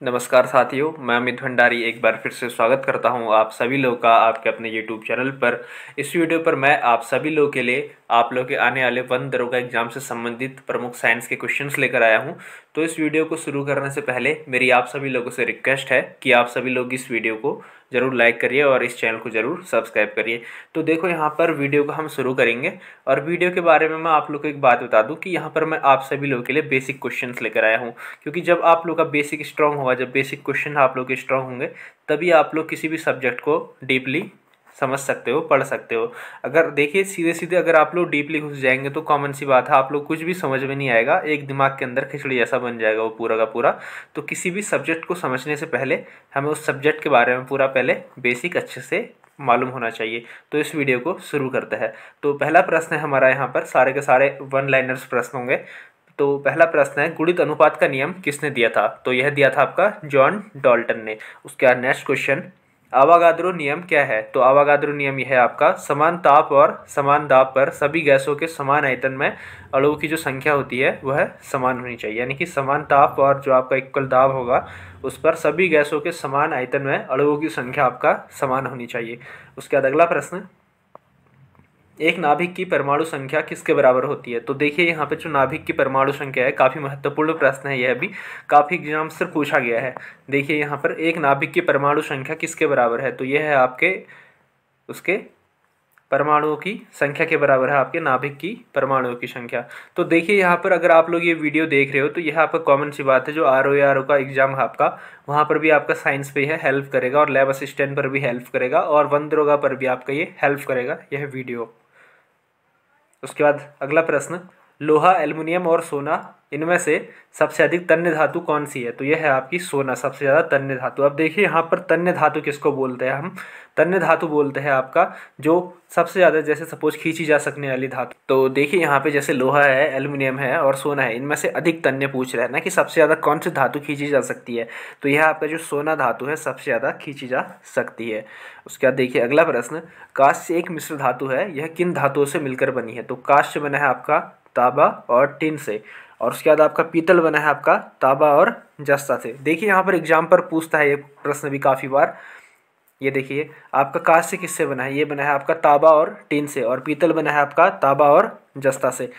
नमस्कार साथियों, मैं अमित भंडारी एक बार फिर से स्वागत करता हूं आप सभी लोगों का आपके अपने YouTube चैनल पर। इस वीडियो पर मैं आप सभी लोगों के लिए आप लोगों के आने वाले वन दरोगा एग्जाम से संबंधित प्रमुख साइंस के क्वेश्चंस लेकर आया हूं। तो इस वीडियो को शुरू करने से पहले मेरी आप सभी लोगों से रिक्वेस्ट है कि आप सभी लोग इस वीडियो को ज़रूर लाइक करिए और इस चैनल को ज़रूर सब्सक्राइब करिए। तो देखो, यहाँ पर वीडियो को हम शुरू करेंगे और वीडियो के बारे में मैं आप लोग को एक बात बता दूं कि यहाँ पर मैं आप सभी लोगों के लिए बेसिक क्वेश्चंस लेकर आया हूँ। क्योंकि जब आप लोग का बेसिक स्ट्रांग होगा, जब बेसिक क्वेश्चन आप लोग के स्ट्रांग होंगे, तभी आप लोग किसी भी सब्जेक्ट को डीपली समझ सकते हो, पढ़ सकते हो। अगर देखिए, सीधे सीधे अगर आप लोग डीपली घुस जाएंगे तो कॉमन सी बात है, आप लोग कुछ भी समझ में नहीं आएगा, एक दिमाग के अंदर खिचड़ी जैसा बन जाएगा वो पूरा का पूरा। तो किसी भी सब्जेक्ट को समझने से पहले हमें उस सब्जेक्ट के बारे में पूरा पहले बेसिक अच्छे से मालूम होना चाहिए। तो इस वीडियो को शुरू करते हैं। तो पहला प्रश्न है हमारा, यहाँ पर सारे के सारे वन लाइनर्स प्रश्न होंगे। तो पहला प्रश्न है, गुणित अनुपात का नियम किसने दिया था? तो यह दिया था आपका जॉन डाल्टन ने। उसके बाद नेक्स्ट क्वेश्चन, आवागाद्रो नियम क्या है? तो आवागाद्रो नियम यह है आपका, समान ताप और समान दाब पर सभी गैसों के समान आयतन में अणुओं की जो संख्या होती है वह समान होनी चाहिए। यानी कि समान ताप और जो आपका इक्वल दाब होगा उस पर सभी गैसों के समान आयतन में अणुओं की संख्या आपका समान होनी चाहिए। उसके बाद अगला प्रश्न, एक नाभिक की परमाणु संख्या किसके बराबर होती है? तो देखिए, यहाँ पे जो नाभिक की परमाणु संख्या है, काफ़ी महत्वपूर्ण प्रश्न है, यह भी काफ़ी एग्जाम से पूछा गया है। देखिए यहाँ पर एक नाभिक की परमाणु संख्या किसके बराबर है? तो यह है आपके उसके परमाणुओं की संख्या के बराबर है, आपके नाभिक की परमाणुओं की संख्या। तो देखिए यहाँ पर अगर आप लोग ये वीडियो देख रहे हो तो यह आपका कॉमन सी बात है, जो RO का एग्जाम है आपका, वहाँ पर भी आपका साइंस पे है हेल्प करेगा और लैब असिस्टेंट पर भी हेल्प करेगा और वन दरोगा पर भी आपका ये हेल्प करेगा यह वीडियो। उसके बाद अगला प्रश्न, लोहा, एल्युमिनियम और सोना, इनमें से सबसे अधिक तन्य धातु कौन सी है? तो यह है आपकी सोना, सबसे ज़्यादा तन्य धातु। अब देखिए यहाँ पर तन्य धातु किसको बोलते हैं? हम तन्य धातु बोलते हैं आपका जो सबसे ज़्यादा, जैसे सपोज खींची जा सकने वाली धातु। तो देखिए यहाँ पे जैसे लोहा है, एल्युमिनियम है और सोना है, इनमें से अधिक तन्य पूछ रहा है ना, कि सबसे ज़्यादा कौन सी धातु खींची जा सकती है। तो यह आपका जो सोना धातु है सबसे ज़्यादा खींची जा सकती है। उसके बाद देखिए अगला प्रश्न, कांस्य एक मिश्र धातु है, यह किन धातुओं से मिलकर बनी है? तो कांस्य बना है आपका तांबा और टिन से, और उसके बाद आपका पीतल बना है आपका तांबा और जस्ता से। देखिए यहाँ पर एग्जाम पर पूछता है ये प्रश्न भी काफ़ी बार। ये देखिए आपका कांस्य किससे बना है? ये बना है आपका तांबा और टिन से, और पीतल बना है आपका तांबा और जस्ता से।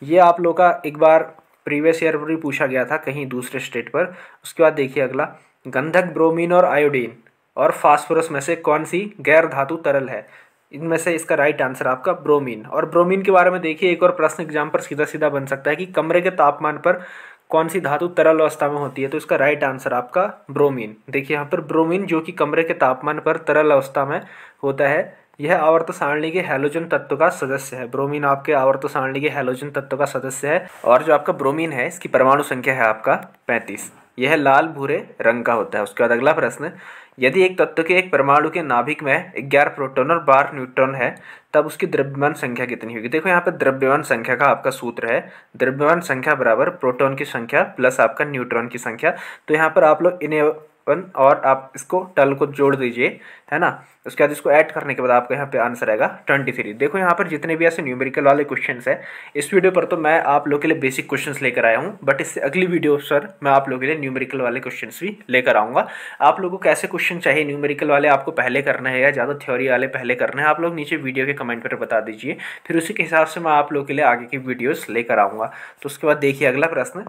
ये आप लोग का एक बार प्रीवियस ईयर पर भी पूछा गया था कहीं दूसरे स्टेट पर। उसके बाद देखिए अगला, गंधक, ब्रोमीन और आयोडीन और फास्फोरस में से कौन सी गैर धातु तरल है? इनमें से इसका राइट आंसर आपका ब्रोमीन। और ब्रोमीन के बारे में देखिए एक और प्रश्न एग्जाम पर सीधा सीधा बन सकता है कि कमरे के तापमान पर कौन सी धातु तरल अवस्था में होती है? तो इसका राइट आंसर आपका ब्रोमीन। देखिए यहाँ पर ब्रोमीन जो कि कमरे के तापमान पर तरल अवस्था में होता है, यह आवर्त सारणी के हैलोजन तत्व का सदस्य है। ब्रोमीन आपके आवर्त सारणी के हैलोजन तत्व का सदस्य है, और जो आपका ब्रोमीन है इसकी परमाणु संख्या है आपका 35। यह लाल भूरे रंग का होता है। उसके बाद अगला प्रश्न, यदि एक तत्व के एक परमाणु के नाभिक में 11 प्रोटॉन और 12 न्यूट्रॉन है, तब उसकी द्रव्यमान संख्या कितनी होगी? देखो यहाँ पर द्रव्यमान संख्या का आपका सूत्र है, द्रव्यमान संख्या बराबर प्रोटॉन की संख्या प्लस आपका न्यूट्रॉन की संख्या। तो यहाँ पर आप लोग इन्हें और आप इसको टल को जोड़ दीजिए, है ना। उसके बाद इसको ऐड करने के बाद आपका यहाँ पे आंसर आएगा 23। देखो यहाँ पर जितने भी ऐसे न्यूमेरिकल वाले क्वेश्चंस हैं, इस वीडियो पर तो मैं आप लोग के लिए बेसिक क्वेश्चंस लेकर आया हूँ, बट इससे अगली वीडियो सर मैं आप लोगों के लिए न्यूमेरिकल वाले क्वेश्चंस भी लेकर आऊँगा। आप लोगों को कैसे क्वेश्चन चाहिए, न्यूमेरिकल वाले आपको पहले करना है या ज़्यादा थ्योरी वाले पहले करना है, आप लोग नीचे वीडियो के कमेंट पर बता दीजिए, फिर उसी के हिसाब से मैं आप लोग के लिए आगे की वीडियोज़ लेकर आऊँगा। तो उसके बाद देखिए अगला प्रश्न,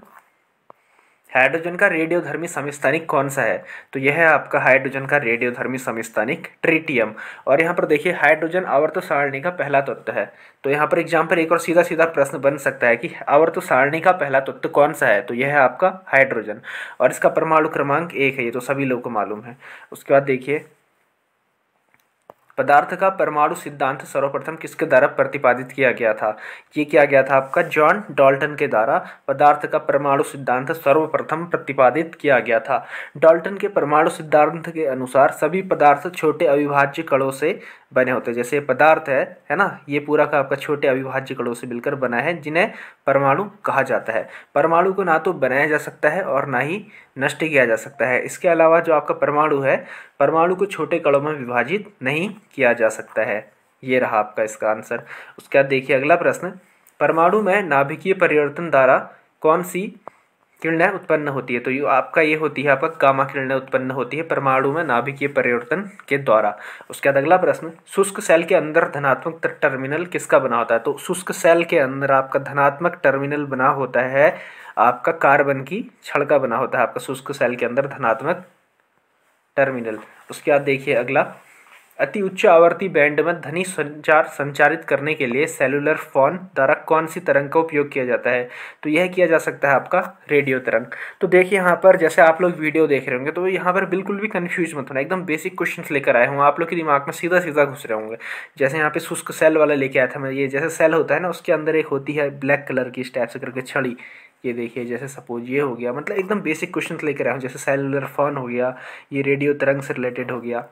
हाइड्रोजन का रेडियोधर्मी समस्थानिक कौन सा है? तो यह है आपका हाइड्रोजन का रेडियोधर्मी समस्थानिक ट्रिटियम। और यहाँ पर देखिए हाइड्रोजन आवर्त सारणी का पहला तत्व है। तो यहाँ पर एग्जाम पर एक और सीधा सीधा प्रश्न बन सकता है कि आवर्त सारणी का पहला तत्व कौन सा है? तो यह है आपका हाइड्रोजन, और इसका परमाणु क्रमांक 1 है, ये तो सभी लोगों को मालूम है। उसके बाद देखिए, पदार्थ का परमाणु सिद्धांत सर्वप्रथम किसके द्वारा प्रतिपादित किया गया था? ये किया गया था आपका जॉन डाल्टन के द्वारा पदार्थ का परमाणु सिद्धांत सर्वप्रथम प्रतिपादित किया गया था। डाल्टन के परमाणु सिद्धांत के अनुसार सभी पदार्थ छोटे अविभाज्य कणों से बने होते हैं। जैसे पदार्थ है ना, ये पूरा का आपका छोटे अविभाज्य कणों से मिलकर बना है, जिन्हें परमाणु कहा जाता है। परमाणु को ना तो बनाया जा सकता है और ना ही नष्ट किया जा सकता है। इसके अलावा जो आपका परमाणु है, परमाणु को छोटे कणों में विभाजित नहीं किया जा सकता है। ये रहा आपका इसका आंसर। उसके बाद देखिए अगला प्रश्न, परमाणु में नाभिकीय परिवर्तन द्वारा कौन सी किरणें उत्पन्न होती है। तो ये आपका ये होती है आपका गामा किरणें उत्पन्न होती है परमाणु में नाभिकीय परिवर्तन के द्वारा। उसके बाद अगला प्रश्न, शुष्क सेल के अंदर धनात्मक टर्मिनल किसका बना होता है? तो शुष्क सेल के अंदर आपका धनात्मक टर्मिनल बना होता है आपका कार्बन की छड़ का बना होता है आपका शुष्क सेल के अंदर धनात्मक टर्मिनल। उसके बाद देखिए अगला, अति उच्च आवर्ती बैंड में ध्वनि संचार संचारित करने के लिए सेलुलर फोन द्वारा कौन सी तरंग का उपयोग किया जाता है? तो यह किया जा सकता है आपका रेडियो तरंग। तो देखिए यहाँ पर जैसे आप लोग वीडियो देख रहे होंगे तो यहाँ पर बिल्कुल भी कंफ्यूज मत होना, एकदम बेसिक क्वेश्चंस लेकर आए हूँ, आप लोग के दिमाग में सीधा सीधा घुस रहे होंगे। जैसे यहाँ पे शुष्क सेल वाला लेके आया था मैं, ये जैसे सेल होता है ना उसके अंदर एक होती है ब्लैक कलर की इस टाइप से करके छड़ी, ये देखिए जैसे सपोज ये हो गया, मतलब एकदम बेसिक क्वेश्चंस लेकर आया हूँ। जैसे सेलुलर फोन हो गया, ये रेडियो तरंग से रिलेटेड हो गया।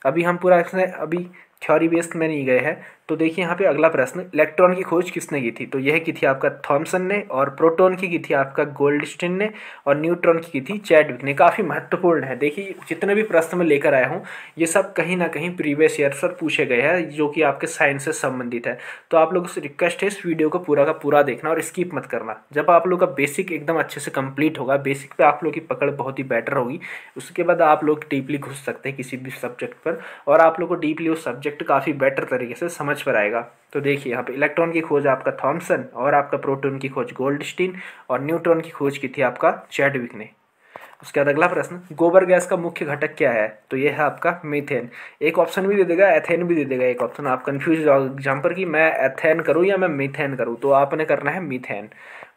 अभी हम पूरा इसमें अभी थ्योरी बेस्ड में नहीं गए हैं। तो देखिए यहाँ पे अगला प्रश्न, इलेक्ट्रॉन की खोज किसने की थी? तो यह की थी आपका थॉमसन ने, और प्रोटॉन की थी आपका गोल्डस्टीन ने, और न्यूट्रॉन की थी चैडविक ने। काफ़ी महत्वपूर्ण है। देखिए जितने भी प्रश्न मैं लेकर आया हूँ ये सब कहीं ना कहीं प्रीवियस ईयर पर पूछे गए हैं जो कि आपके साइंस से संबंधित है। तो आप लोगों से रिक्वेस्ट है इस वीडियो को पूरा का पूरा देखना और स्किप मत करना। जब आप लोग का बेसिक एकदम अच्छे से कंप्लीट होगा, बेसिक पे आप लोग की पकड़ बहुत ही बेटर होगी, उसके बाद आप लोग डीपली घुस सकते हैं किसी भी सब्जेक्ट पर, और आप लोग को डीपली उस सब्जेक्ट काफ़ी बेटर तरीके से समझ पर आएगा। तो देखिए यहाँ पे इलेक्ट्रॉन की खोज आपका थॉमसन, और आपका प्रोटॉन की खोज गोल्डस्टीन, और न्यूट्रॉन की खोज की थी आपका चैडविक ने। उसके बाद अगला प्रश्न, गोबर गैस का मुख्य घटक क्या है? तो ये है आपका मीथेन। एक ऑप्शन भी दे देगा, एथेन भी दे देगा एक ऑप्शन। आप कंफ्यूज हो जाओगे एग्जाम पर कि मैं एथेन करूँ या मैं मीथेन करूँ, तो आपने करना है मीथेन।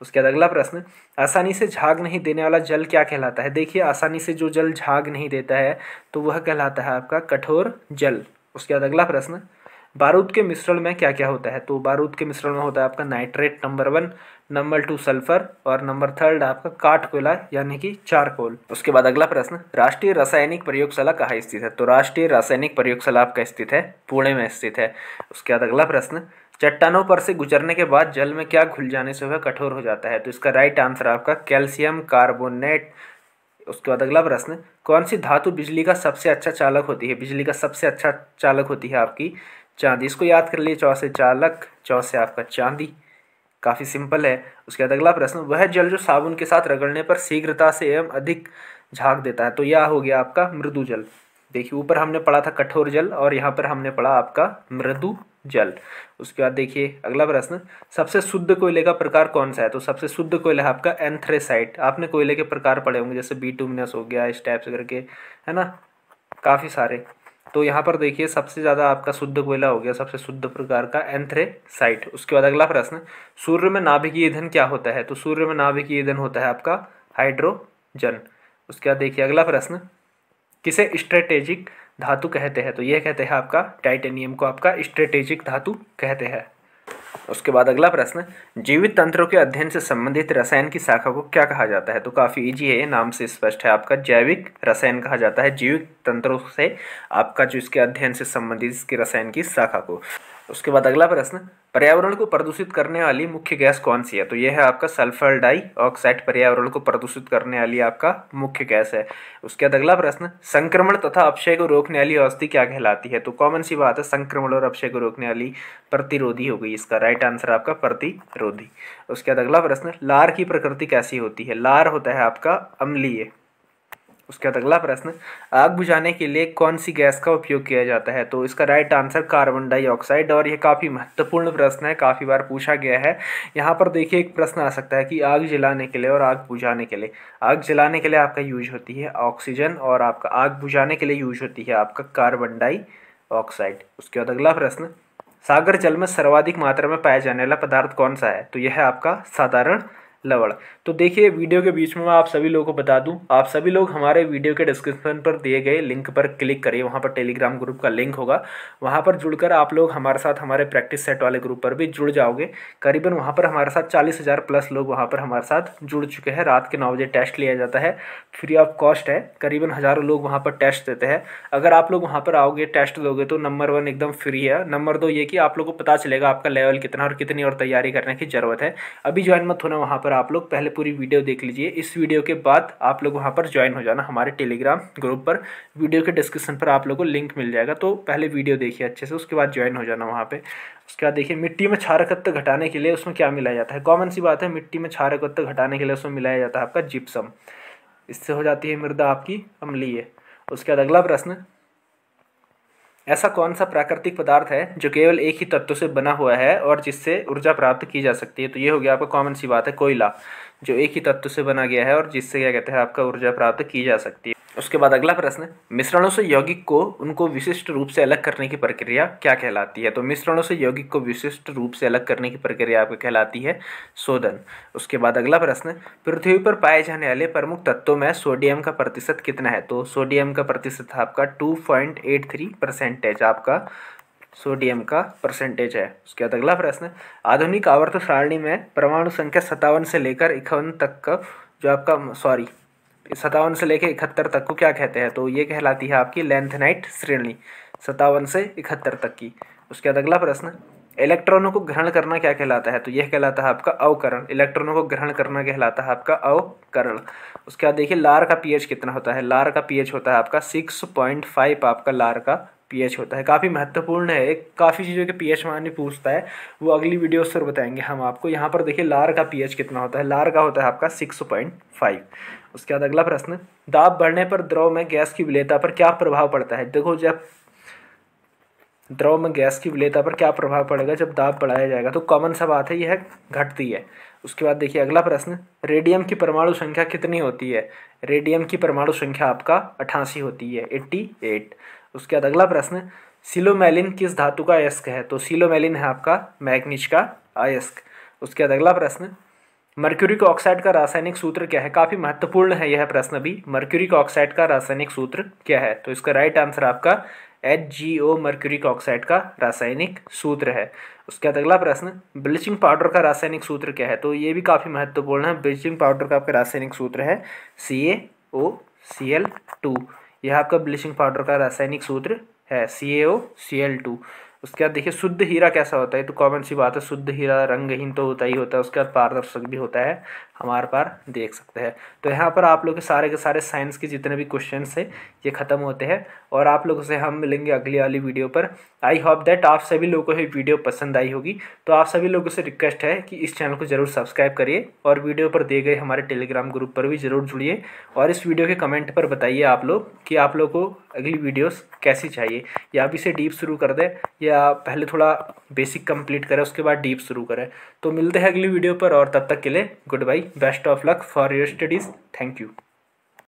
उसके बाद अगला प्रश्न, आसानी से झाग नहीं देने वाला जल क्या कहलाता है? देखिए आसानी से जो जल झाग नहीं देता है तो वह कहलाता है आपका कठोर जल। उसके बाद अगला प्रश्न, बारूद के मिश्रण में क्या क्या होता है? तो बारूद के मिश्रण में होता है आपका नाइट्रेट नंबर 1, नंबर 2 सल्फर, और नंबर 3 आपका काठ कोयला यानी कि चारकोल। उसके बाद अगला प्रश्न, राष्ट्रीय रासायनिक प्रयोगशाला कहाँ स्थित है? तो राष्ट्रीय रासायनिक प्रयोगशाला आपका स्थित है पुणे में स्थित है। उसके बाद अगला प्रश्न, चट्टानों पर से गुजरने के बाद जल में क्या घुल जाने से वह कठोर हो जाता है? तो इसका राइट आंसर आपका कैल्शियम कार्बोनेट। उसके बाद अगला प्रश्न, कौन सी धातु बिजली का सबसे अच्छा चालक होती है? बिजली का सबसे अच्छा चालक होती है आपकी चांदी। इसको याद कर लिए, चौ से चालक, चौ से आपका चांदी। काफ़ी सिंपल है। उसके बाद अगला प्रश्न, वह जल जो साबुन के साथ रगड़ने पर शीघ्रता से एवं अधिक झाग देता है? तो यह हो गया आपका मृदु जल। देखिए ऊपर हमने पढ़ा था कठोर जल और यहाँ पर हमने पढ़ा आपका मृदु जल। उसके बाद देखिए अगला प्रश्न, सबसे शुद्ध कोयले का प्रकार कौन सा है? तो सबसे शुद्ध कोयला है आपका एंथ्रेसाइट। आपने कोयले के प्रकार पढ़े होंगे जैसे बिटुमिनस हो गया, इस टाइप से करके, है ना, काफ़ी सारे। तो यहाँ पर देखिए सबसे ज़्यादा आपका शुद्ध कोयला हो गया सबसे शुद्ध प्रकार का एंथ्रेसाइट। उसके बाद अगला प्रश्न, सूर्य में नाभिकीय ईंधन क्या होता है? तो सूर्य में नाभिकीय ईंधन होता है आपका हाइड्रोजन। उसके बाद देखिए अगला प्रश्न, किसे स्ट्रेटेजिक धातु कहते हैं? तो ये कहते हैं आपका टाइटेनियम को आपका स्ट्रेटेजिक धातु कहते हैं। उसके बाद अगला प्रश्न, जीवित तंत्रों के अध्ययन से संबंधित रसायन की शाखा को क्या कहा जाता है? तो काफ़ी इजी है, ये नाम से स्पष्ट है, आपका जैविक रसायन कहा जाता है जीवित तंत्रों से आपका जो इसके अध्ययन से संबंधित इसके रसायन की शाखा को। उसके बाद अगला प्रश्न, पर्यावरण को प्रदूषित करने वाली मुख्य गैस कौन सी है? तो यह है आपका सल्फर डाइऑक्साइड पर्यावरण को प्रदूषित करने वाली आपका मुख्य गैस है। उसके बाद अगला प्रश्न, संक्रमण तथा अपक्षय को रोकने वाली औषधि क्या कहलाती है? तो कॉमन सी बात है, संक्रमण और अपक्षय को रोकने वाली प्रतिरोधी हो गई, इसका राइट आंसर आपका प्रतिरोधी। उसके बाद अगला प्रश्न, लार की प्रकृति कैसी होती है? लार होता है आपका अम्लीय। उसके बाद अगला प्रश्न, आग बुझाने के लिए कौन सी गैस का उपयोग किया जाता है? तो इसका राइट आंसर कार्बन डाइऑक्साइड। और यह काफ़ी महत्वपूर्ण प्रश्न है, काफ़ी बार पूछा गया है। यहाँ पर देखिए एक प्रश्न आ सकता है कि आग जलाने के लिए और आग बुझाने के लिए, आग जलाने के लिए आपका यूज होती है ऑक्सीजन और आपका आग बुझाने के लिए यूज होती है आपका कार्बन डाइऑक्साइड। उसके बाद अगला प्रश्न, सागर जल में सर्वाधिक मात्रा में पाया जाने वाला पदार्थ कौन सा है? तो यह है आपका साधारण लवण। तो देखिए वीडियो के बीच में मैं आप सभी लोगों को बता दूं, आप सभी लोग हमारे वीडियो के डिस्क्रिप्शन पर दिए गए लिंक पर क्लिक करिए, वहां पर टेलीग्राम ग्रुप का लिंक होगा, वहां पर जुड़कर आप लोग हमारे साथ हमारे प्रैक्टिस सेट वाले ग्रुप पर भी जुड़ जाओगे। करीबन वहां पर हमारे साथ 40,000 प्लस लोग वहां पर हमारे साथ जुड़ चुके हैं। रात के 9 बजे टेस्ट लिया जाता है, फ्री ऑफ कॉस्ट है। करीबन हज़ारों लोग वहाँ पर टेस्ट देते हैं। अगर आप लोग वहाँ पर आओगे टेस्ट दोगे तो नंबर 1 एकदम फ्री है, नंबर 2 ये कि आप लोग को पता चलेगा आपका लेवल कितना और कितनी और तैयारी करने की ज़रूरत है। अभी ज्वाइन मत होना वहाँ पर, आप लोग पहले पूरी वीडियो देख लीजिए। इस वीडियो के बाद आप लोग वहाँ पर ज्वाइन हो जाना हमारे टेलीग्राम ग्रुप पर। वीडियो के डिस्क्रिप्शन पर आप लोग को लिंक मिल जाएगा, तो पहले वीडियो देखिए अच्छे से, उसके बाद ज्वाइन हो जाना वहाँ पे। उसके बाद देखिए मिट्टी में क्षारकत्व घटाने के लिए उसमें क्या मिलाया जाता है। कॉमन सी बात है, मिट्टी में क्षारकत्व घटाने के लिए उसमें मिलाया जाता है आपका जिप्सम। इससे हो जाती है मृदा आपकी अम्लीय। उसके बाद अगला प्रश्न, ऐसा कौन सा प्राकृतिक पदार्थ है जो केवल एक ही तत्व से बना हुआ है और जिससे ऊर्जा प्राप्त की जा सकती है। तो ये हो गया आपका कॉमन सी बात है, कोयला, जो एक ही तत्व से बना गया है और जिससे क्या कहते हैं आपका ऊर्जा प्राप्त की जा सकती है। उसके बाद अगला प्रश्न, मिश्रणों से यौगिक को उनको विशिष्ट रूप से अलग करने की प्रक्रिया क्या कहलाती है। तो मिश्रणों से यौगिक को विशिष्ट रूप से अलग करने की प्रक्रिया आपको कहलाती है शोधन। उसके बाद अगला प्रश्न, पृथ्वी पर पाए जाने वाले प्रमुख तत्वों में सोडियम का प्रतिशत कितना है। तो सोडियम का प्रतिशत आपका 2.83% आपका सोडियम का परसेंटेज है। उसके बाद अगला प्रश्न, आधुनिक आवर्त सारणी में परमाणु संख्या 57 से लेकर 51 तक का जो आपका 57 से लेकर 71 तक को क्या कहते हैं। तो ये कहलाती है आपकी लेंथेनाइट श्रेणी, 57 से 71 तक की। उसके बाद अगला प्रश्न, इलेक्ट्रॉनों को ग्रहण करना क्या कहलाता है। तो यह कहलाता है आपका अवकरण। इलेक्ट्रॉनों को ग्रहण करना कहलाता है आपका अवकरण। उसके बाद देखिए लार का पीएच कितना होता है। लार का पीएच होता है आपका 6.5 आपका लार का पीएच होता है। काफ़ी महत्वपूर्ण है, एक काफ़ी चीज़ों के पीएच मानी पूछता है, वो अगली वीडियो से बताएंगे हम आपको। यहाँ पर देखिए लार का पीएच कितना होता है। लार का होता है आपका 6.5। उसके बाद अगला प्रश्न, दाब बढ़ने पर द्रव में गैस की विलेयता पर क्या प्रभाव पड़ता है। देखो जब द्रव में गैस की विलेयता पर क्या प्रभाव पड़ेगा, जब दाब बढ़ाया जाएगा, तो कॉमन सा बात है यह घटती है। उसके बाद देखिए अगला प्रश्न, रेडियम की परमाणु संख्या कितनी होती है। रेडियम की परमाणु संख्या आपका 88 होती है, 88। उसके बाद अगला प्रश्न, सिलोमेलिन किस धातु का अयस्क है। तो सिलोमेलिन है आपका मैग्नीज का अयस्क। उसके बाद अगला प्रश्न, मर्क्यूरिक ऑक्साइड का रासायनिक सूत्र क्या है। काफ़ी महत्वपूर्ण है यह प्रश्न भी। मर्क्यूरिक ऑक्साइड का रासायनिक सूत्र क्या है। तो इसका राइट आंसर आपका HgO मर्क्यूरिक ऑक्साइड का रासायनिक सूत्र है। उसके बाद अगला प्रश्न, ब्लीचिंग पाउडर का रासायनिक सूत्र क्या है। तो ये भी काफ़ी महत्वपूर्ण है। ब्लीचिंग पाउडर का आपका रासायनिक सूत्र है CaOCl2। यह आपका ब्लीचिंग पाउडर का रासायनिक सूत्र है CaOCl2। उसके बाद देखिए शुद्ध हीरा कैसा होता है। तो कॉमन सी बात है, शुद्ध हीरा रंगहीन तो होता ही होता है, उसके बाद पारदर्शक भी होता है, हमारे पार देख सकते हैं। तो यहाँ पर आप लोग के सारे साइंस के जितने भी क्वेश्चन है ये खत्म होते हैं और आप लोगों से हम मिलेंगे अगली वाली वीडियो पर। आई होप दैट आप सभी लोगों को ये वीडियो पसंद आई होगी। तो आप सभी लोगों से रिक्वेस्ट है कि इस चैनल को जरूर सब्सक्राइब करिए और वीडियो पर दिए गए हमारे टेलीग्राम ग्रुप पर भी जरूर जुड़िए और इस वीडियो के कमेंट पर बताइए आप लोग कि आप लोग को अगली वीडियोस कैसी चाहिए, या अभी से डीप शुरू कर दें या पहले थोड़ा बेसिक कंप्लीट करें उसके बाद डीप शुरू करें। तो मिलते हैं अगली वीडियो पर और तब तक के लिए goodbye, best of luck for your studies. Thank you.